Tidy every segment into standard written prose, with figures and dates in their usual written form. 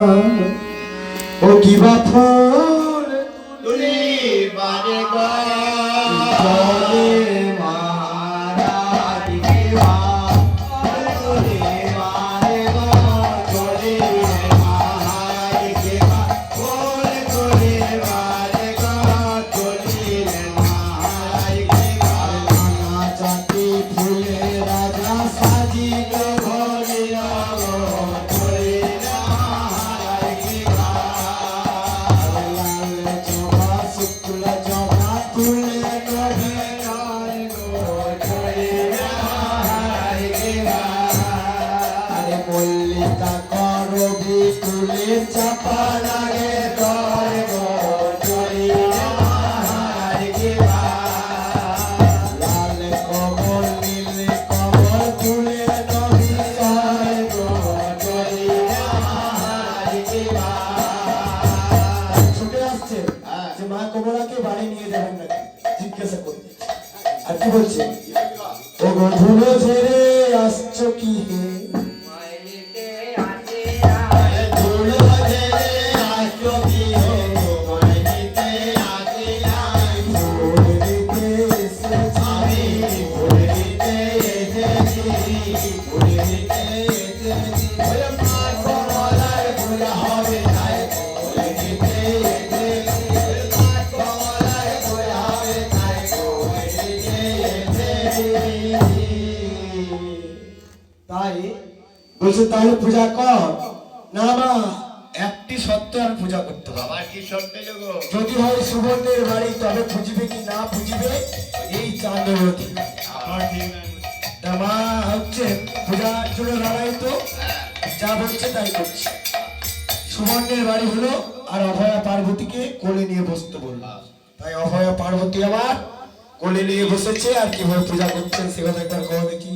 ও কি বা ফুল তুলি বাজে গো জলে মারা দিকে বা তুলে মারে গো জলে মারা দিকে বা ফুল তুলে মারে গো জলে মারা দিকে বা নানা জাতি ফুলে রাজা সাজিল ঘরে আগো জলে মারা দিকে বা লাল জবা শুক্ল জবা তুলে নভে আয় গো জলে মারা দিকে বা আরে মল্লিকা করবি তুলে চাপা লাগে তোর গো জলে মারা দিকে বা লাল কমল নীল কমল তুলে নভে আয় গো জলে মারা দিকে বা ছুটে আসছে যে মা কমলাকে বাড়ি নিয়ে যাবেন নাকি জিজ্ঞাসা করতে আর কি বলছে ও গো ধুলো ঝেড়ে আসছো কি হে মাইলিতে আছে ধুলো ঝেড়ে আসছো কি হে মাইলিতে আছে ফুল দিতে এসেছি আমি ফুল দিতে এসেছি ফুল দিতে এসেছি ওরে মা কমলার ফুল হবে তাই ফুল দিতে এসেছি ওরে মা কমলার ফুল হবে তাই ফুল দিতে এসেছি তাই বলছে তাহলে পূজা কর না মা একটি সত্য আমি পূজা করতে হবে বাবার কি সত্য যোগো যদি হয় সুবর্ণের বাড়ি তবে খুঁজবে কি না খুঁজবে এই চাঁদবতী আমার ঠিক নাই তা মা হচ্ছে পূজার জন্য দাঁড়াই তো যা বলছে তাই করছে সুবর্ণের বাড়ি হলো আর অভয়া পার্বতীকে কোলে নিয়ে বসতে বললো তাই অভয়া পার্বতী আবার কোলে নিয়ে বসেছে আর কিভাবে পূজা করছেন সে কথা একবার কহ দেখি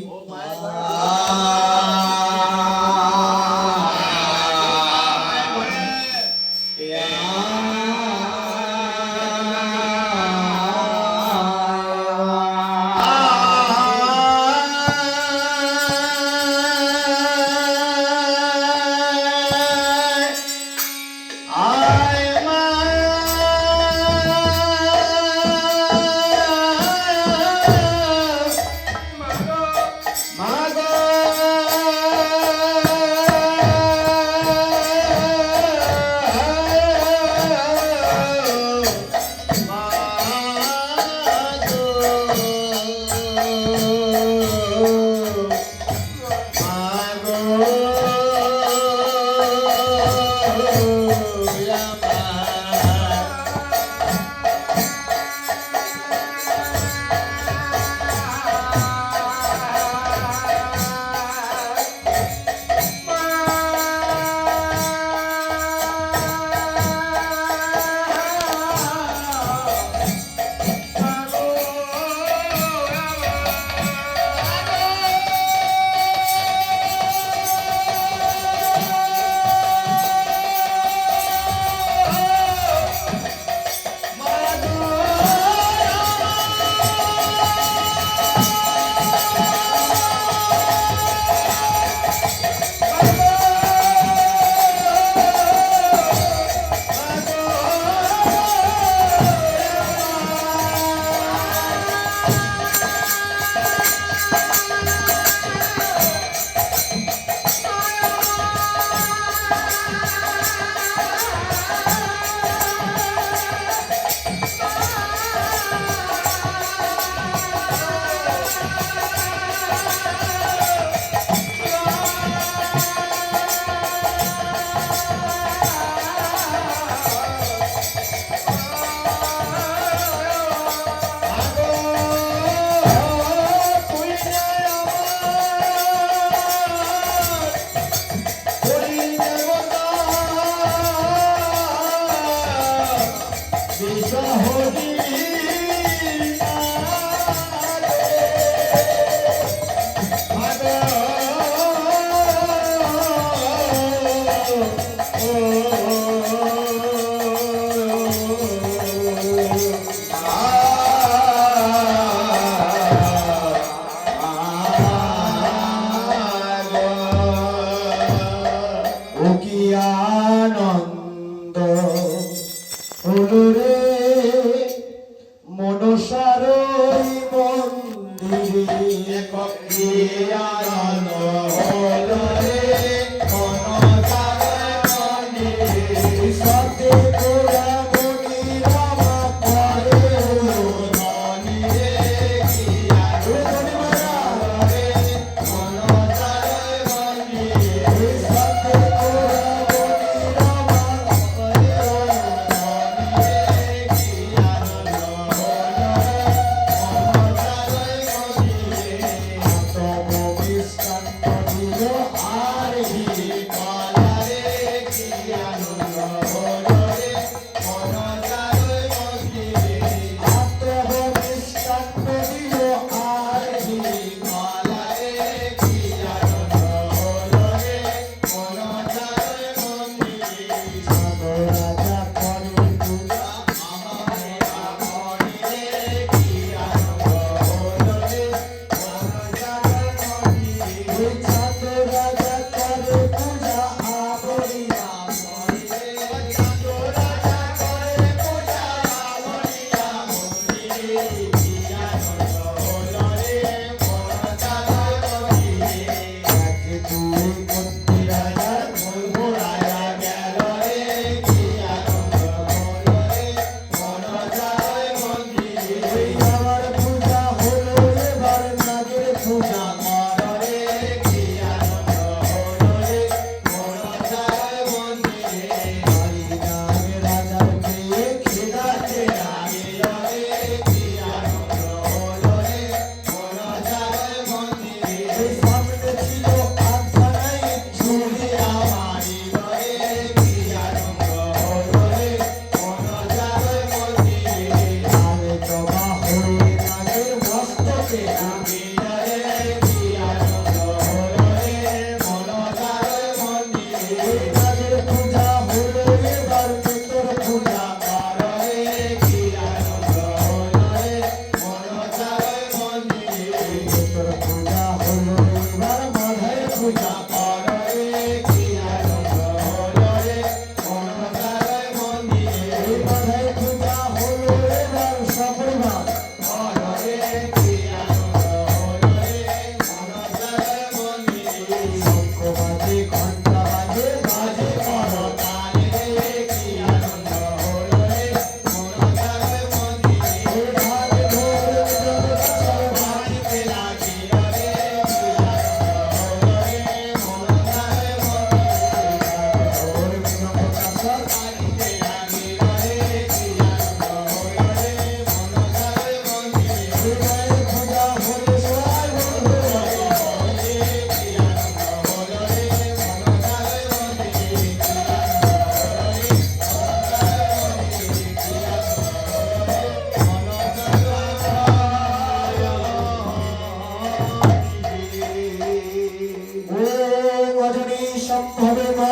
ও কি আনন্দ হলো রে